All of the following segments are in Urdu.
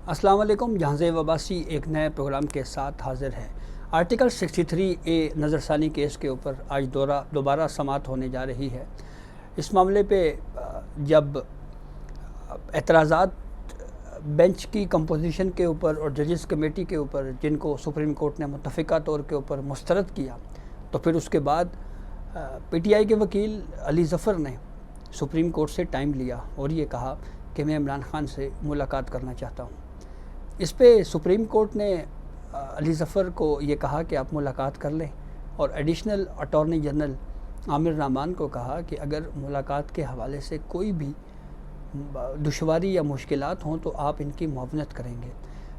السلام علیکم. جہاں وباسی ایک نئے پروگرام کے ساتھ حاضر ہے. آرٹیکل 63A نظر ثانی کیس کے اوپر آج دوبارہ سماعت ہونے جا رہی ہے. اس معاملے پہ جب اعتراضات بینچ کی کمپوزیشن کے اوپر اور ججز کمیٹی کے اوپر جن کو سپریم کورٹ نے متفقہ طور کے اوپر مسترد کیا، تو پھر اس کے بعد پی ٹی آئی کے وکیل علی ظفر نے سپریم کورٹ سے ٹائم لیا اور یہ کہا کہ میں عمران خان سے ملاقات کرنا چاہتا ہوں. اس پہ سپریم کورٹ نے علی ظفر کو یہ کہا کہ آپ ملاقات کر لیں، اور ایڈیشنل اٹارنی جنرل عامر رحمان کو کہا کہ اگر ملاقات کے حوالے سے کوئی بھی دشواری یا مشکلات ہوں تو آپ ان کی معاونت کریں گے.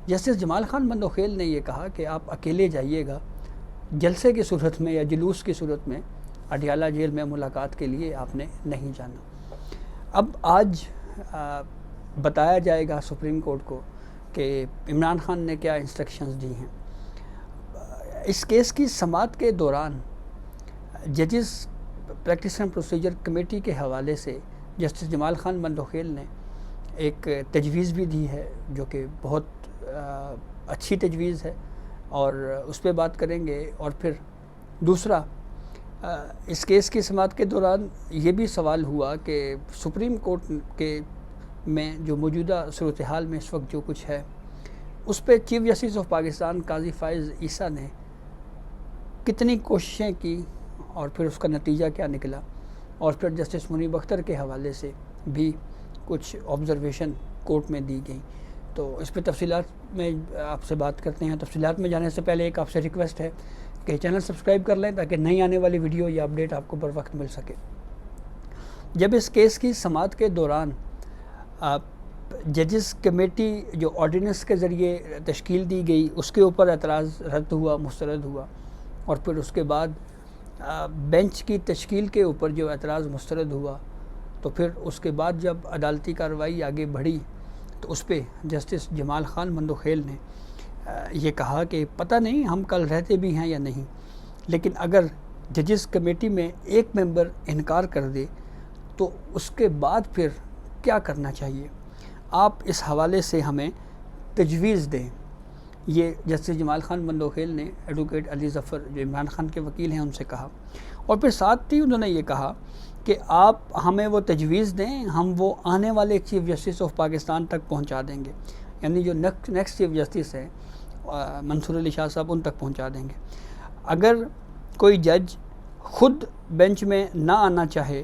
جسٹس جمال خان بندوخیل نے یہ کہا کہ آپ اکیلے جائیے گا، جلسے کی صورت میں یا جلوس کی صورت میں اڈیالہ جیل میں ملاقات کے لیے آپ نے نہیں جانا. اب آج بتایا جائے گا سپریم کورٹ کو کہ عمران خان نے کیا انسٹرکشنز دی ہیں. اس کیس کی سماعت کے دوران ججز پریکٹس اینڈ پروسیجر کمیٹی کے حوالے سے جسٹس جمال خان بندوخیل نے ایک تجویز بھی دی ہے، جو کہ بہت اچھی تجویز ہے، اور اس پہ بات کریں گے. اور پھر دوسرا، اس کیس کی سماعت کے دوران یہ بھی سوال ہوا کہ سپریم کورٹ کے میں جو موجودہ صورتحال میں اس وقت جو کچھ ہے، اس پہ چیف جسٹس آف پاکستان قاضی فائز عیسیٰ نے کتنی کوششیں کی اور پھر اس کا نتیجہ کیا نکلا، اور پھر جسٹس منیب اختر کے حوالے سے بھی کچھ آبزرویشن کورٹ میں دی گئی. تو اس پہ تفصیلات میں آپ سے بات کرتے ہیں. تفصیلات میں جانے سے پہلے ایک آپ سے ریکویسٹ ہے کہ چینل سبسکرائب کر لیں تاکہ نئی آنے والی ویڈیو یا اپڈیٹ آپ کو بر وقت مل سکے. جب اس کیس کی سماعت کے دوران ججز کمیٹی جو آرڈیننس کے ذریعے تشکیل دی گئی، اس کے اوپر اعتراض رد ہوا، مسترد ہوا، اور پھر اس کے بعد بینچ کی تشکیل کے اوپر جو اعتراض مسترد ہوا، تو پھر اس کے بعد جب عدالتی کارروائی آگے بڑھی تو اس پہ جسٹس جمال خان بندوخیل نے یہ کہا کہ پتہ نہیں ہم کل رہتے بھی ہیں یا نہیں، لیکن اگر ججز کمیٹی میں ایک ممبر انکار کر دے تو اس کے بعد پھر کیا کرنا چاہیے، آپ اس حوالے سے ہمیں تجویز دیں. یہ جسٹس جمال خان بندوخیل نے ایڈوکیٹ علی ظفر جو عمران خان کے وکیل ہیں ان سے کہا، اور پھر ساتھ ہی انہوں نے یہ کہا کہ آپ ہمیں وہ تجویز دیں، ہم وہ آنے والے چیف جسٹس آف پاکستان تک پہنچا دیں گے، یعنی جو نیکسٹ چیف جسٹس ہیں منصور علی شاہ صاحب، ان تک پہنچا دیں گے. اگر کوئی جج خود بینچ میں نہ آنا چاہے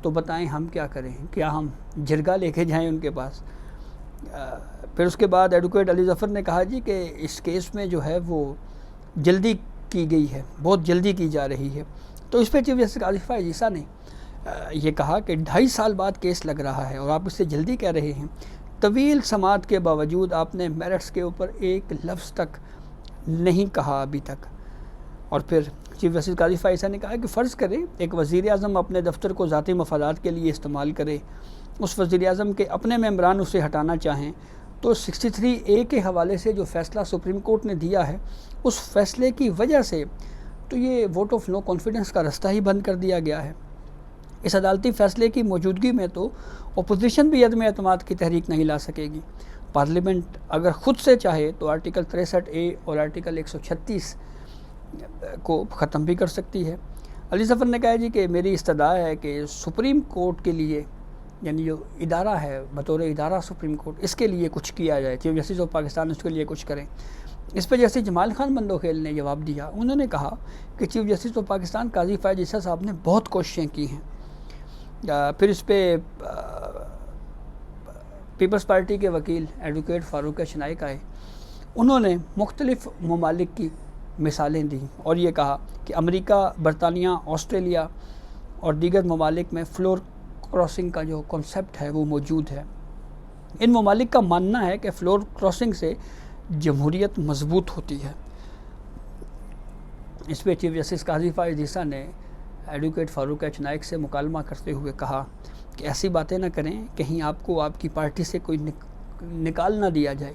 تو بتائیں ہم کیا کریں، کیا ہم جرگہ لے کے جائیں ان کے پاس. پھر اس کے بعد ایڈوکیٹ علی ظفر نے کہا کہ اس کیس میں جو ہے وہ جلدی کی گئی ہے، بہت جلدی کی جا رہی ہے. تو اس پہ چیف جسٹس قاضی فائز عیسیٰ نے یہ کہا کہ 2.5 سال بعد کیس لگ رہا ہے اور آپ اس سے جلدی کہہ رہے ہیں. طویل سماعت کے باوجود آپ نے میرٹس کے اوپر ایک لفظ تک نہیں کہا ابھی تک. اور پھر چیف جسٹس قاضی فائز عیسیٰ نے کہا کہ فرض کریں ایک وزیر اعظم اپنے دفتر کو ذاتی مفادات کے لیے استعمال کرے، اس وزیر اعظم کے اپنے ممبران اسے ہٹانا چاہیں، تو 63A کے حوالے سے جو فیصلہ سپریم کورٹ نے دیا ہے، اس فیصلے کی وجہ سے تو یہ ووٹ آف نو کانفیڈنس کا رستہ ہی بند کر دیا گیا ہے. اس عدالتی فیصلے کی موجودگی میں تو اپوزیشن بھی عدم اعتماد کی تحریک نہیں لا سکے گی. پارلیمنٹ اگر خود سے چاہے تو آرٹیکل 63A اور آرٹیکل 136 کو ختم بھی کر سکتی ہے. علی ظفر نے کہا کہ میری استدعا ہے کہ سپریم کورٹ کے لیے، یعنی جو ادارہ ہے بطور ادارہ سپریم کورٹ، اس کے لیے کچھ کیا جائے، چیف جسٹس آف پاکستان اس کے لیے کچھ کریں. اس پہ جیسے جمال خان بندوخیل نے جواب دیا، انہوں نے کہا کہ چیف جسٹس آف پاکستان قاضی فائز عیسیٰ صاحب نے بہت کوششیں کی ہیں. پھر اس پہ پیپلز پارٹی کے وکیل ایڈوکیٹ فاروق شنائک آئے، انہوں نے مختلف ممالک کی مثالیں دیں اور یہ کہا کہ امریکہ، برطانیہ، آسٹریلیا اور دیگر ممالک میں فلور کراسنگ کا جو کنسیپٹ ہے وہ موجود ہے. ان ممالک کا ماننا ہے کہ فلور کراسنگ سے جمہوریت مضبوط ہوتی ہے. اس پہ چیف جسٹس قاضی فائز عیسیٰ نے ایڈوکیٹ فاروق شنائک سے مکالمہ کرتے ہوئے کہا کہ ایسی باتیں نہ کریں، کہیں آپ کو آپ کی پارٹی سے کوئی نکال نہ دیا جائے.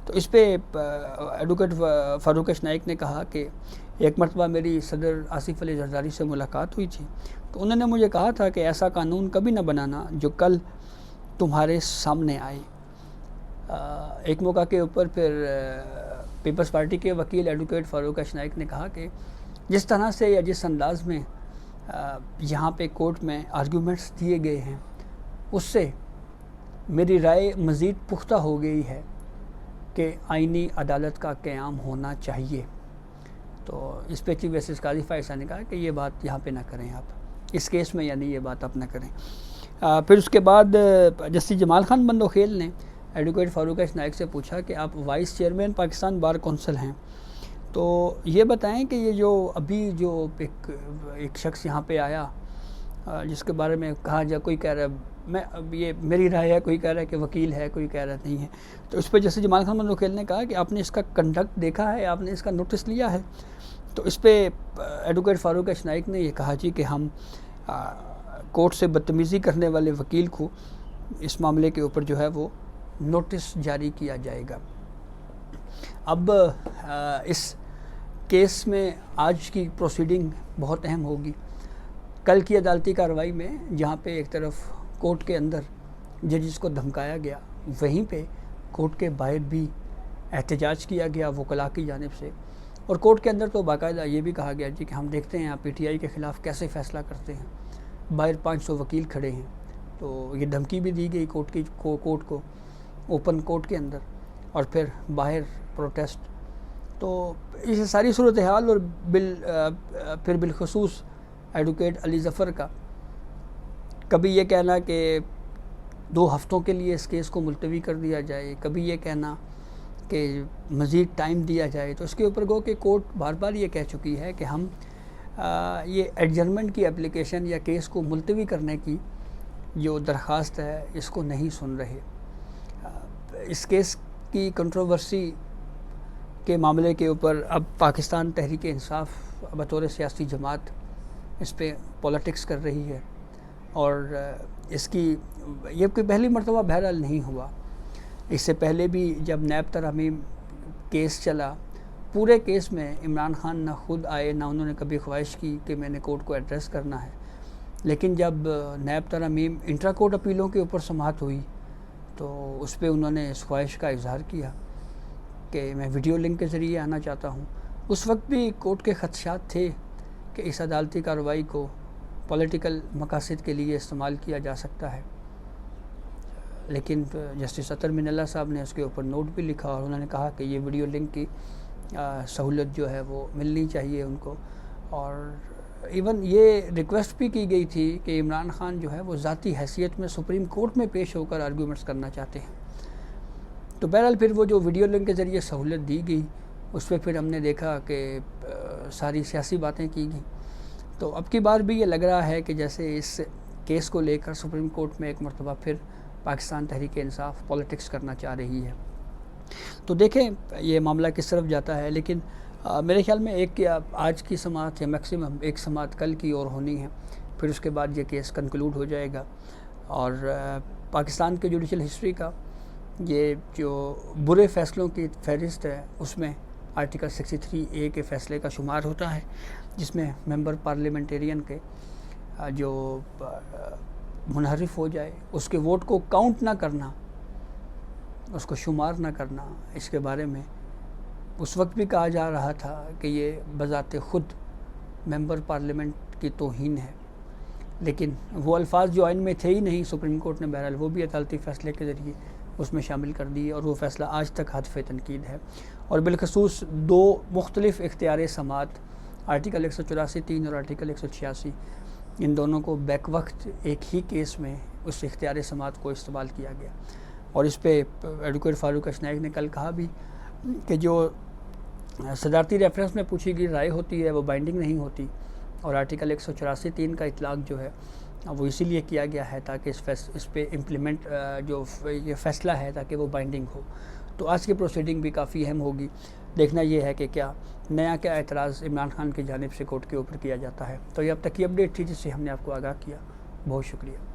تو اس پہ ایڈوکیٹ فاروق شنائک نے کہا کہ ایک مرتبہ میری صدر آصف علی زرداری سے ملاقات ہوئی تھی، تو انہوں نے مجھے کہا تھا کہ ایسا قانون کبھی نہ بنانا جو کل تمہارے سامنے آئے. ایک موقع کے اوپر پھر پیپلز پارٹی کے وکیل ایڈوکیٹ فاروق اشنائک نے کہا کہ جس طرح سے یا جس انداز میں یہاں پہ کورٹ میں آرگیومنٹس دیے گئے ہیں اس سے میری رائے مزید پختہ ہو گئی ہے کہ آئینی عدالت کا قیام ہونا چاہیے. تو اس پہ چیف جسٹس قاضی فائز صاحب نے کہا کہ یہ بات یہاں پہ نہ کریں آپ اس کیس میں, یعنی یہ بات آپ نہ کریں. پھر اس کے بعد جسٹس جمال خان بندوخیل نے ایڈوکیٹ فاروق اشنائک سے پوچھا کہ آپ vice chairman Pakistan bar council ہیں, تو یہ بتائیں کہ یہ جو ابھی جو ایک شخص یہاں پہ آیا جس کے بارے میں کہا جا کوئی کہہ رہا ہے یہ میری رائے ہے, کوئی کہہ رہا ہے کہ وکیل ہے, کوئی کہہ رہا نہیں ہے, تو اس پہ جیسے جمال خان بندوخیل نے کہا کہ آپ نے اس کا کنڈکٹ دیکھا ہے, آپ نے اس کا نوٹس لیا ہے. تو اس پہ ایڈوکیٹ فاروق اشنائک نے یہ کہا جی کہ ہم کورٹ سے بدتمیزی کرنے والے وکیل کو اس معاملے کے اوپر جو ہے وہ نوٹس جاری کیا جائے گا. اب اس کیس میں آج کی پروسیڈنگ بہت اہم ہوگی. کل کی عدالتی کارروائی میں جہاں پہ ایک طرف کورٹ کے اندر ججز کو دھمکایا گیا, وہیں پہ کورٹ کے باہر بھی احتجاج کیا گیا وکلاء کی جانب سے, اور کورٹ کے اندر تو باقاعدہ یہ بھی کہا گیا جی کہ ہم دیکھتے ہیں آپ پی ٹی آئی کے خلاف کیسے فیصلہ کرتے ہیں. باہر 500 وکیل کھڑے ہیں, تو یہ دھمکی بھی دی گئی کورٹ کو اوپن کورٹ کے اندر, اور پھر باہر پروٹیسٹ. تو یہ ساری صورتحال اور پھر بالخصوص ایڈوکیٹ علی ظفر کا کبھی یہ کہنا کہ 2 ہفتوں کے لیے اس کیس کو ملتوی کر دیا جائے, کبھی یہ کہنا کہ مزید ٹائم دیا جائے, تو اس کے اوپر گو کہ کورٹ بار بار یہ کہہ چکی ہے کہ ہم یہ ایڈجرمنٹ کی اپلیکیشن یا کیس کو ملتوی کرنے کی جو درخواست ہے اس کو نہیں سن رہے. اس کیس کی کنٹروورسی کے معاملے کے اوپر اب پاکستان تحریک انصاف بطور سیاسی جماعت اس پہ پولیٹکس کر رہی ہے, اور اس کی یہ کوئی پہلی مرتبہ بہرحال نہیں ہوا. اس سے پہلے بھی جب نیب ترامیم کیس چلا, پورے کیس میں عمران خان نہ خود آئے نہ انہوں نے کبھی خواہش کی کہ میں نے کورٹ کو ایڈریس کرنا ہے, لیکن جب نیب ترامیم انٹرا کورٹ اپیلوں کے اوپر سماعت ہوئی تو اس پہ انہوں نے اس خواہش کا اظہار کیا کہ میں ویڈیو لنک کے ذریعے آنا چاہتا ہوں. اس وقت بھی کورٹ کے خدشات تھے کہ اس عدالتی کارروائی کو پولیٹیکل مقاصد کے لیے استعمال کیا جا سکتا ہے, لیکن جسٹس اطہر من اللہ صاحب نے اس کے اوپر نوٹ بھی لکھا, اور انہوں نے کہا کہ یہ ویڈیو لنک کی سہولت جو ہے وہ ملنی چاہیے ان کو. اور ایون یہ ریکویسٹ بھی کی گئی تھی کہ عمران خان جو ہے وہ ذاتی حیثیت میں سپریم کورٹ میں پیش ہو کر آرگیومنٹس کرنا چاہتے ہیں. تو بہرحال پھر وہ جو ویڈیو لنک کے ذریعے سہولت دی گئی اس پہ پھر ہم نے دیکھا کہ ساری سیاسی باتیں کی گئیں. تو اب کی بار بھی یہ لگ رہا ہے کہ جیسے اس کیس کو لے کر سپریم کورٹ میں ایک مرتبہ پھر پاکستان تحریک انصاف پولیٹکس کرنا چاہ رہی ہے. تو دیکھیں یہ معاملہ کس طرف جاتا ہے, لیکن میرے خیال میں ایک یا آج کی سماعت یا میکسیمم ایک سماعت کل کی اور ہونی ہے, پھر اس کے بعد یہ کیس کنکلوڈ ہو جائے گا. اور پاکستان کے جوڈیشل ہسٹری کا یہ جو برے فیصلوں کی فہرست ہے اس میں آرٹیکل 63A کے فیصلے کا شمار ہوتا ہے, جس میں ممبر پارلیمنٹیرین کے جو منحرف ہو جائے اس کے ووٹ کو کاؤنٹ نہ کرنا, اس کو شمار نہ کرنا, اس کے بارے میں اس وقت بھی کہا جا رہا تھا کہ یہ بذات خود ممبر پارلیمنٹ کی توہین ہے, لیکن وہ الفاظ جو آئین میں تھے ہی نہیں, سپریم کورٹ نے بہرحال وہ بھی عدالتی فیصلے کے ذریعے اس میں شامل کر دیے, اور وہ فیصلہ آج تک ہدف تنقید ہے. اور بالخصوص 2 مختلف اختیار سماعت آرٹیکل 184(3) اور آرٹیکل 186, ان دونوں کو بیک وقت ایک ہی کیس میں اس اختیار سماعت کو استعمال کیا گیا. اور اس پہ ایڈوکیٹ فاروق اشنائک نے کل کہا بھی کہ جو صدارتی ریفرنس میں پوچھی گئی رائے ہوتی ہے وہ بائنڈنگ نہیں ہوتی, اور آرٹیکل 184(3) کا اطلاق جو ہے وہ اسی لیے کیا گیا ہے تاکہ اس پہ امپلیمنٹ جو یہ فیصلہ ہے تاکہ وہ بائنڈنگ ہو. تو آج کی پروسیڈنگ بھی کافی اہم ہوگی. دیکھنا یہ ہے کہ کیا اعتراض عمران خان کی جانب سے کورٹ کے اوپر کیا جاتا ہے. تو یہ اب تک کی اپڈیٹ تھی جس سے ہم نے آپ کو آگاہ کیا. بہت شکریہ.